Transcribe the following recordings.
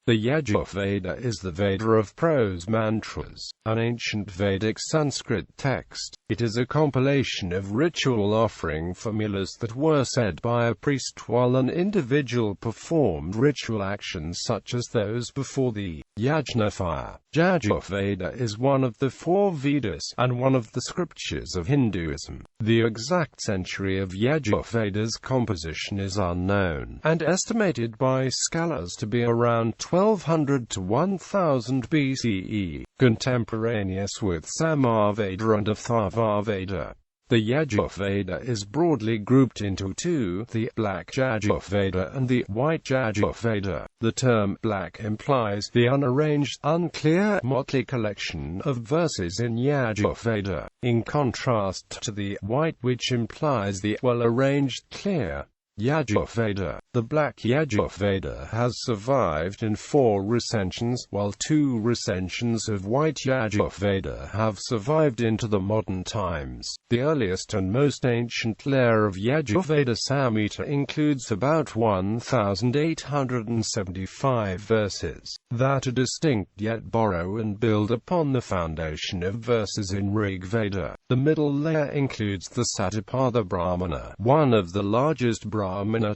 The Yajurveda is the Veda of prose mantras, an ancient Vedic Sanskrit text. It is a compilation of ritual offering formulas that were said by a priest while an individual performed ritual actions such as those before the yajna fire. Yajurveda is one of the four Vedas, and one of the scriptures of Hinduism. The exact century of Yajurveda's composition is unknown, and estimated by scholars to be around 1200 to 1000 BCE, contemporaneous with Samaveda and Atharvaveda. The Yajurveda is broadly grouped into two, the Black Yajurveda and the White Yajurveda. The term black implies the unarranged, unclear, motley collection of verses in Yajurveda, in contrast to the white, which implies the well-arranged, clear Yajurveda. The Black Yajurveda has survived in 4 recensions, while 2 recensions of White Yajurveda have survived into the modern times. The earliest and most ancient layer of Yajurveda, Samhita, includes about 1,875 verses that are distinct yet borrow and build upon the foundation of verses in Rig Veda. The middle layer includes the Satipatha Brahmana, one of the largest Brahmana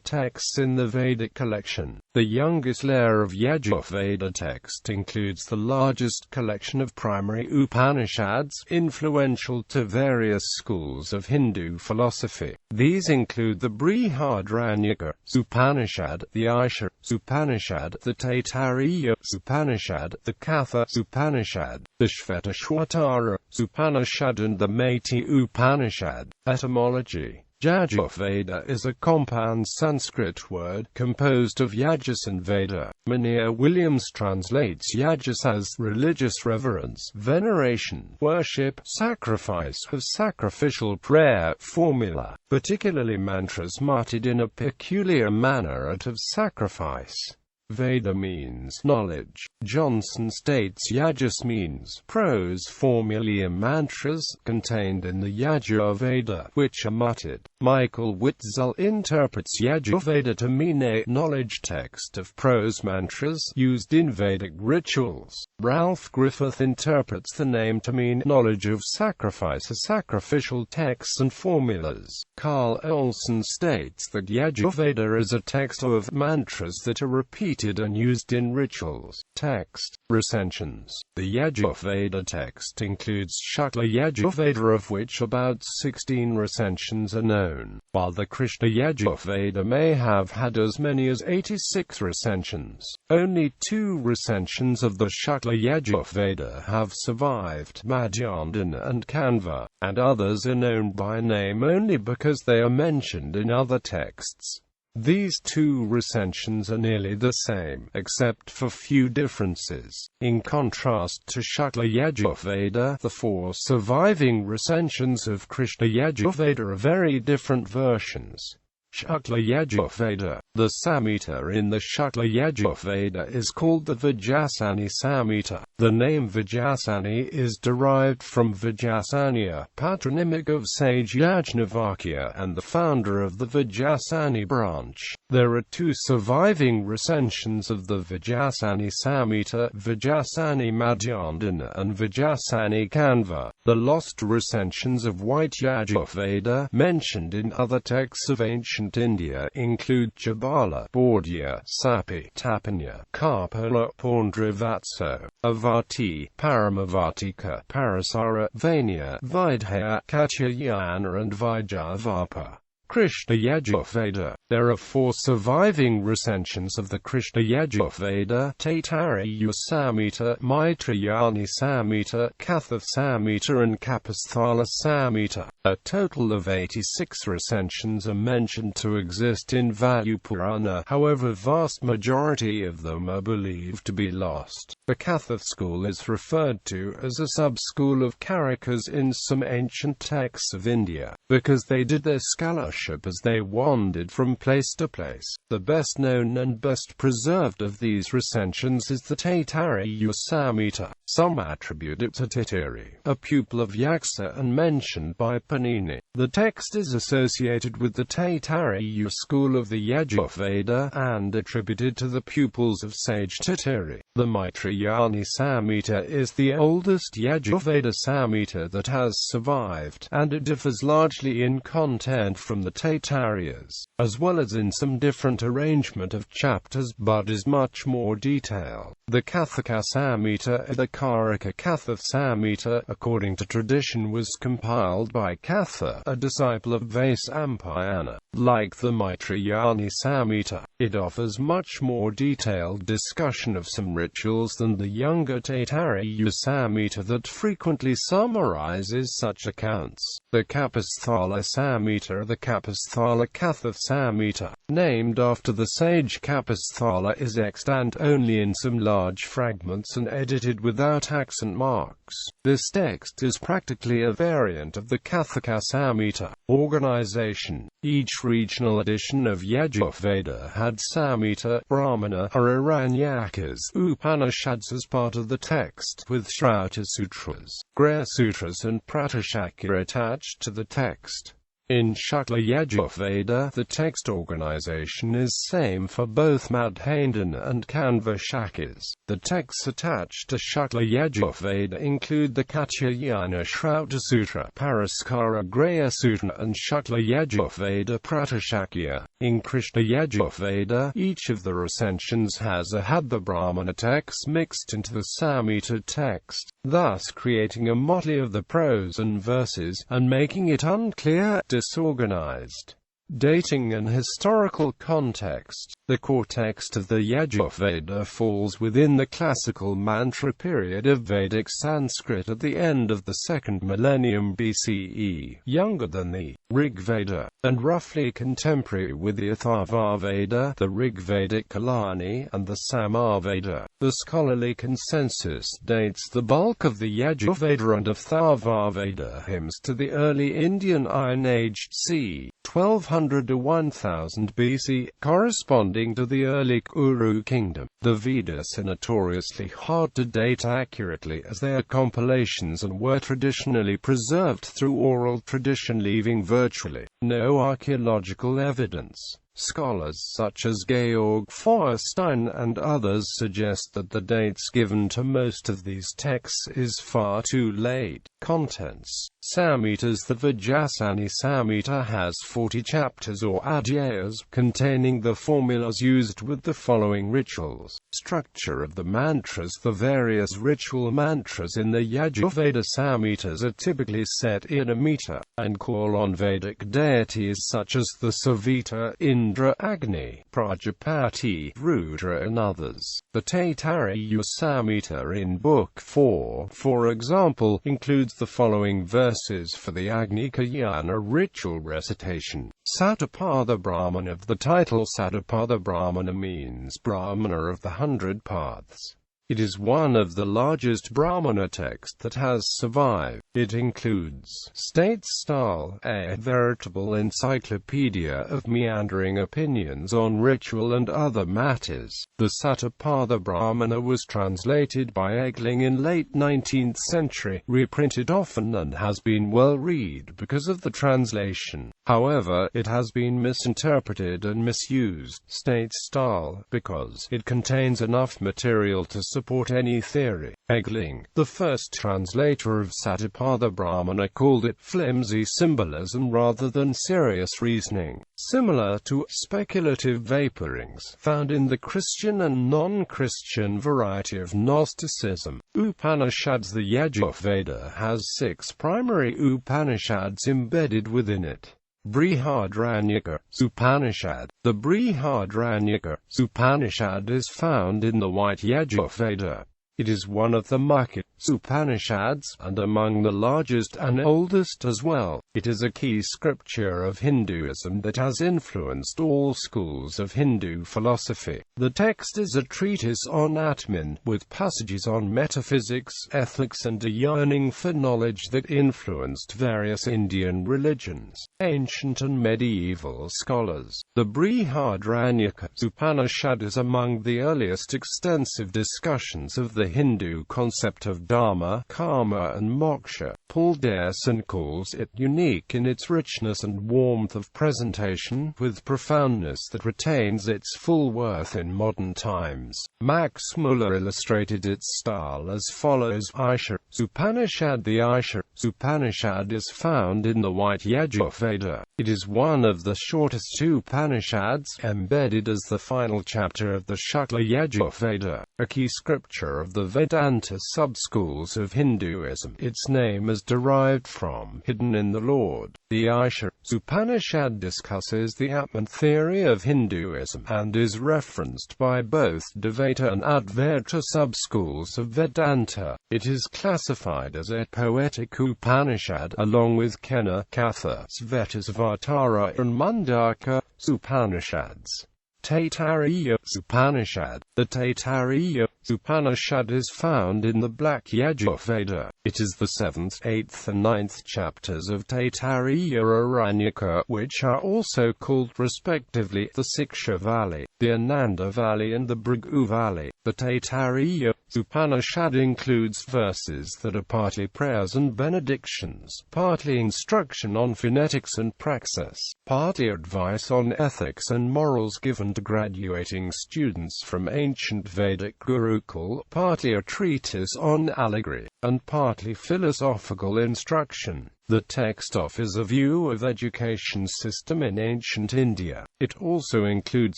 texts in the Vedic collection. The youngest layer of Yajurveda text includes the largest collection of primary Upanishads, influential to various schools of Hindu philosophy. These include the Brihadaranyaka Upanishad, the Aisha Upanishad, the Taittiriya Upanishad, the Katha Upanishad, the Shvetashvatara Upanishad, and the Maiti Upanishad. Etymology. Yajurveda is a compound Sanskrit word, composed of yajas and Veda. Monier Williams translates yajas as religious reverence, veneration, worship, sacrifice, of sacrificial prayer, formula, particularly mantras muttered in a peculiar manner out of sacrifice. Veda means knowledge. Johnson states yajas means prose formulae and mantras contained in the Yajurveda, which are muttered. Michael Witzel interprets Yajurveda to mean a knowledge text of prose mantras used in Vedic rituals. Ralph Griffith interprets the name to mean knowledge of sacrifice, sacrificial texts and formulas. Carl Olson states that Yajurveda is a text of mantras that are repeated and used in rituals. Text. Recensions. The Yajurveda text includes Shukla Yajurveda, of which about 16 recensions are known, while the Krishna Yajurveda may have had as many as 86 recensions. Only 2 recensions of the Shukla Yajurveda have survived, Madhyandana and Kanva, and others are known by name only because they are mentioned in other texts. These 2 recensions are nearly the same, except for few differences. In contrast to Shukla Yajurveda, the 4 surviving recensions of Krishna Yajurveda are very different versions. Shukla Yajurveda. The Samhita in the Shukla Yajurveda is called the Vijasani Samhita. The name Vijasani is derived from Vijasanya, patronymic of sage Yajnavalkya and the founder of the Vijasani branch. There are 2 surviving recensions of the Vijasani Samhita, Vijasani Madhyandana and Vijasani Kanva. The lost recensions of White Yajurveda, mentioned in other texts of ancient India, include Jabala, Bordya, Sapi, Tapanya, Karpala, Paundravatso, Avati, Paramavartika, Parasara, Vanya, Vidhya, Katyayana and Vijayavapa. Krishna Yajurveda. There are 4 surviving recensions of the Krishna Yajurveda: Taittiriya Samhita, Maitrayani Samhita, Katha Samhita and Kapasthala Samhita. A total of 86 recensions are mentioned to exist in Vayu Purana, however vast majority of them are believed to be lost. The Katha school is referred to as a sub-school of Karikas in some ancient texts of India, because they did their scholarship as they wandered from place to place. The best known and best preserved of these recensions is the Taittiriya Samhita. Some attribute it to Titiri, a pupil of Yaksa and mentioned by Panini. The text is associated with the Taittiriya school of the Yajurveda, and attributed to the pupils of sage Titiri. The Maitrayani Samhita is the oldest Yajurveda Samhita that has survived, and it differs largely in content from the Taittirias, as well as in some different arrangement of chapters, but is much more detailed. The Kathaka Samhita, the Karika Katha Samhita, according to tradition was compiled by Katha, a disciple of Vasampayana. Like the Maitrayani Samhita, it offers much more detailed discussion of some rituals than the younger Taittiriya Samhita that frequently summarizes such accounts. The Kapasthala Samhita, the Kapasthala Katha Samhita, named after the sage Kapasthala, is extant only in some large fragments and edited without accent marks. This text is practically a variant of the Kathaka Samhita. Organization. Each regional edition of Yajurveda had Samhita, Brahmana, or Aranyakas, Upanishads as part of the text, with Shrauta Sutras, Greya Sutras and Pratashakya attached to the text. In Shukla Yajurveda, the text organization is same for both Madhyandana and Kanva Shakas. The texts attached to Shukla Yajurveda include the Katyayana Shrauta Sutra, Paraskara Greya Sutra and Shukla Yajurveda Pratashakya. In Krishna Yajurveda, each of the recensions has a Hadha Brahmana text mixed into the Samhita text, thus creating a motley of the prose and verses, and making it unclear, disorganized. Dating and historical context. The core text of the Yajurveda falls within the classical mantra period of Vedic Sanskrit at the end of the 2nd millennium BCE, younger than the Rigveda, and roughly contemporary with the Atharvaveda, the Rigvedic Kalani, and the Samaveda. The scholarly consensus dates the bulk of the Yajurveda and Atharvaveda hymns to the early Indian Iron Age, c. 1200 to 1000 BC, corresponding to the early Kuru kingdom. The Vedas are notoriously hard to date accurately as they are compilations and were traditionally preserved through oral tradition, leaving virtually no archaeological evidence. Scholars such as Georg Feuerstein and others suggest that the dates given to most of these texts is far too late. Contents. Samhitas. The Vajrasani Samhita has 40 chapters or adhyayas, containing the formulas used with the following rituals. Structure of the mantras. The various ritual mantras in the Yajurveda Samhitas are typically set in a meter, and call on Vedic deities such as the Savita, Indra, Agni, Prajapati, Rudra and others. The Taittiriya Samhita in Book 4, for example, includes the following verses for the Agnikayana ritual recitation. Satapada Brahmana. The title Satapada Brahmana means Brahmana of the 100 paths. It is one of the largest Brahmana texts that has survived. It includes state-style, a veritable encyclopedia of meandering opinions on ritual and other matters. The Satapada Brahmana was translated by Egling in late 19th century, reprinted often and has been well read because of the translation. However, it has been misinterpreted and misused. State-style, because it contains enough material to support any theory. Egling, the first translator of Satapada Brahmana, called it flimsy symbolism rather than serious reasoning, similar to speculative vaporings found in the Christian and non-Christian variety of Gnosticism. Upanishads. The Yajurveda has 6 primary Upanishads embedded within it. Brihadaranyaka Upanishad. The Brihadaranyaka Upanishad is found in the White Yajurveda. It is one of the Mukhya Upanishads, and among the largest and oldest as well. It is a key scripture of Hinduism that has influenced all schools of Hindu philosophy. The text is a treatise on Atman, with passages on metaphysics, ethics and a yearning for knowledge that influenced various Indian religions, ancient and medieval scholars. The Brihadaranyaka Upanishad is among the earliest extensive discussions of the Hindu concept of dharma, karma and moksha. Paul Derson calls it unique in its richness and warmth of presentation, with profoundness that retains its full worth in modern times. Max Muller illustrated its style as follows: Isha Upanishad. The Isha Upanishad is found in the White Yajurveda. It is one of the shortest Upanishads, embedded as the final chapter of the Shukla Yajurveda, a key scripture of the Vedanta subschools of Hinduism. Its name is derived from hidden in the Lord. The Isha Upanishad discusses the Atman theory of Hinduism, and is referenced by both Dvaita and Advaita subschools of Vedanta. It is classified as a poetic Upanishad, along with Kena, Katha, Svetasvatara and Mundaka Upanishads. Taittiriya Upanishad. The Taittiriya Upanishad is found in the Black Yajurveda. It is the 7th, 8th and 9th chapters of Taittiriya Aranyaka, which are also called respectively the Siksha Valley, the Ananda Valley and the Bhrigu Valley. The Taittiriya Upanishad includes verses that are partly prayers and benedictions, partly instruction on phonetics and praxis, partly advice on ethics and morals given to graduating students from ancient Vedic Gurukul, partly a treatise on allegory, and partly philosophical instruction. The text offers a view of education system in ancient India. It also includes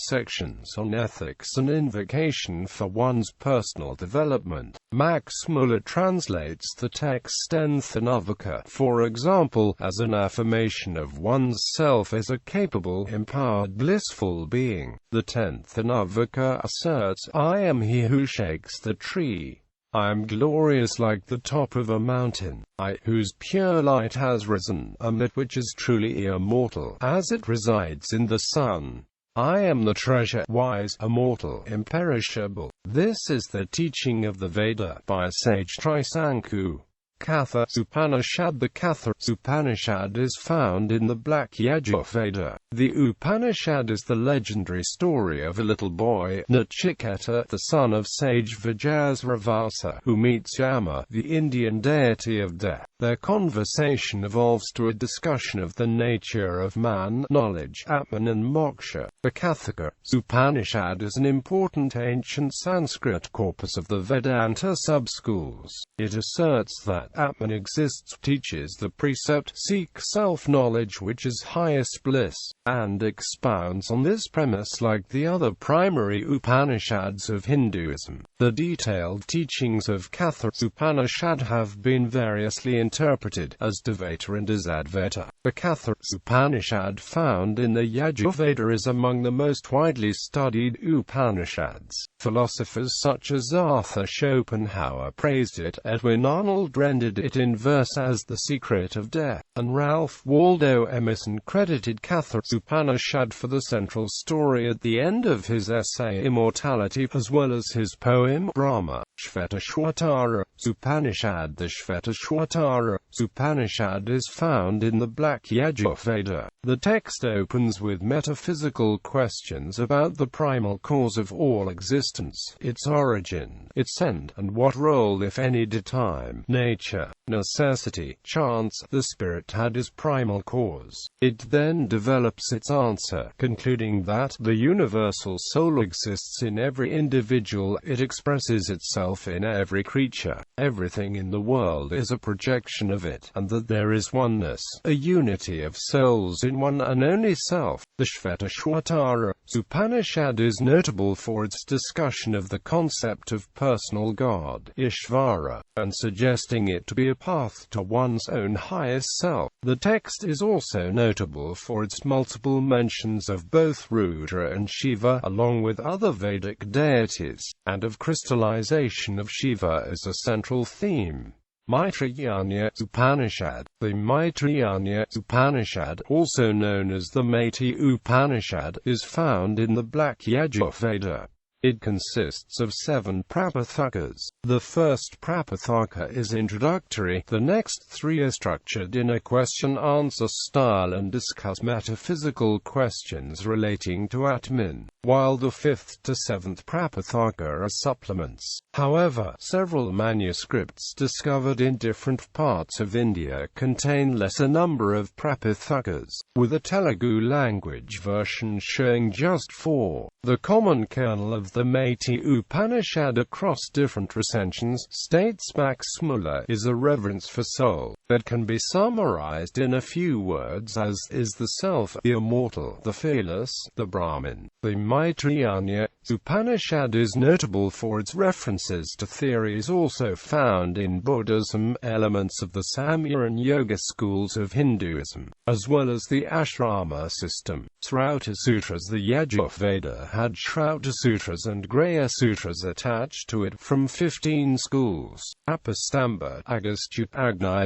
sections on ethics and invocation for one's personal development. Max Muller translates the text Tenth Anavaka, for example, as an affirmation of one's self as a capable, empowered, blissful being. The 10th Anavaka asserts, I am he who shakes the tree. I am glorious like the top of a mountain. I, whose pure light has risen, am that which is truly immortal, as it resides in the sun. I am the treasure, wise, immortal, imperishable. This is the teaching of the Veda, by sage Trisanku. Katha Upanishad. The Katha Upanishad is found in the Black Yajurveda. The Upanishad is the legendary story of a little boy, Nachiketa, the son of sage Vajrasravasa, who meets Yama, the Indian deity of death. Their conversation evolves to a discussion of the nature of man, knowledge, Atman and moksha. The Kathaka Upanishad is an important ancient Sanskrit corpus of the Vedanta subschools. It asserts that Atman exists, teaches the precept, seek self-knowledge which is highest bliss, and expounds on this premise like the other primary Upanishads of Hinduism. The detailed teachings of Katha Upanishad have been variously interpreted, as Dvaita and as Advaita. The Katha Upanishad found in the Yajurveda is among the most widely studied Upanishads. Philosophers such as Arthur Schopenhauer praised it, Edwin Arnold rendered it in verse as The Secret of Death, and Ralph Waldo Emerson credited Katha Upanishad for the central story at the end of his essay Immortality, as well as his poem Brahma. Shvetashvatara Upanishad. The Shvetashvatara Upanishad is found in the Black Yajurveda. The text opens with metaphysical questions about the primal cause of all existence, its origin, its end, and what role, if any, did time, nature, necessity, chance, the spirit had as primal cause. It then develops its answer, concluding that the universal soul exists in every individual, it expresses itself in every creature, everything in the world is a projection of it, and that there is oneness, a unity of souls in one and only self. The Shvetashvatara Upanishad is notable for its discussion of the concept of personal God, Ishvara, and suggesting it to be a path to one's own highest self. The text is also notable for its multiple mentions of both Rudra and Shiva, along with other Vedic deities, and of crystallization of Shiva as a central theme. Maitrayana Upanishad. The Maitrayana Upanishad, also known as the Maitri Upanishad, is found in the Black Yajurveda. It consists of 7 prapathakas. The first prapathaka is introductory, the next 3 are structured in a question-answer style and discuss metaphysical questions relating to Atman. while the 5th to 7th Prapithaka are supplements. However, several manuscripts discovered in different parts of India contain lesser number of Prapithakas, with a Telugu language version showing just 4. The common kernel of the Maiti Upanishad across different recensions, states Max Muller, is a reverence for soul, that can be summarized in a few words as, is the self, the immortal, the fearless, the Brahmin. The Maitreya Upanishad is notable for its references to theories also found in Buddhism, elements of the Samkhya and Yoga schools of Hinduism, as well as the ashrama system. Srauta Sutras. The Yajurveda had Srauta Sutras and Graya Sutras attached to it from 15 schools: Apastamba, Agastya,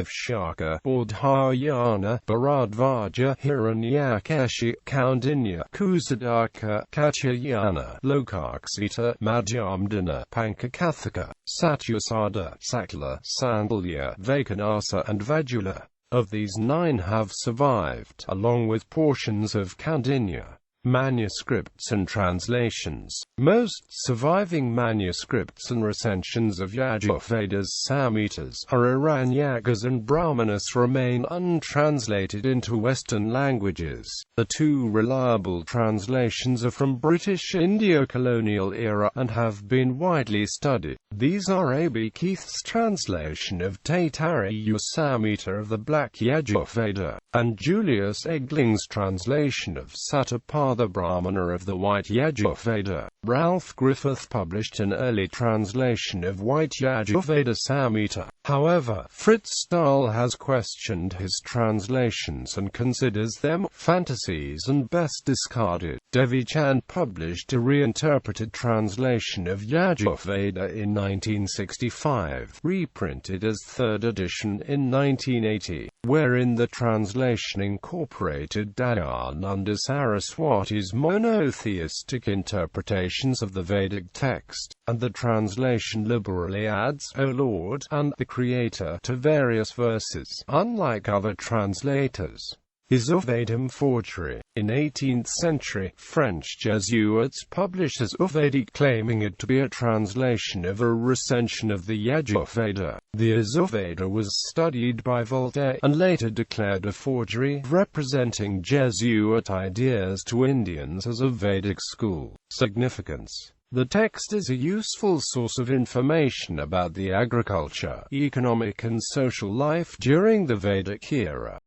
Shaka, Bodhayana, Bharadvaja, Hiranyakeshi, Kaundinya, Kusadaka, Katyayana, Lokaksita, Madhyamdana, Pankakathaka, Satyasada, Sakla, Sandalya, Vaikanasa and Vajula. Of these 9 have survived, along with portions of Kaundinya. Manuscripts and translations. Most surviving manuscripts and recensions of Yajurveda's Samhitas, Aranyakas and Brahmanas remain untranslated into Western languages. The 2 reliable translations are from British India colonial era and have been widely studied. These are A.B. Keith's translation of Taittiriya Samhita of the Black Yajurveda, and Julius Egling's translation of Satapatha Brahmana of the White Yajurveda. Ralph Griffith published an early translation of White Yajurveda Samhita. However, Fritz Stahl has questioned his translations and considers them fantasies and best discarded. Devi Chand published a reinterpreted translation of Yajurveda in 1965, reprinted as 3rd edition in 1980, wherein the translation incorporated Dayananda Saraswati's monotheistic interpretations of the Vedic text, and the translation liberally adds "O Lord" and "the Creator" to various verses, unlike other translators. Is Uvedam forgery? In 18th century, French Jesuits published as Uvedi, claiming it to be a translation of a recension of the Yajurveda. The Yajurveda was studied by Voltaire, and later declared a forgery, representing Jesuit ideas to Indians as a Vedic school. Significance. The text is a useful source of information about the agriculture, economic and social life during the Vedic era.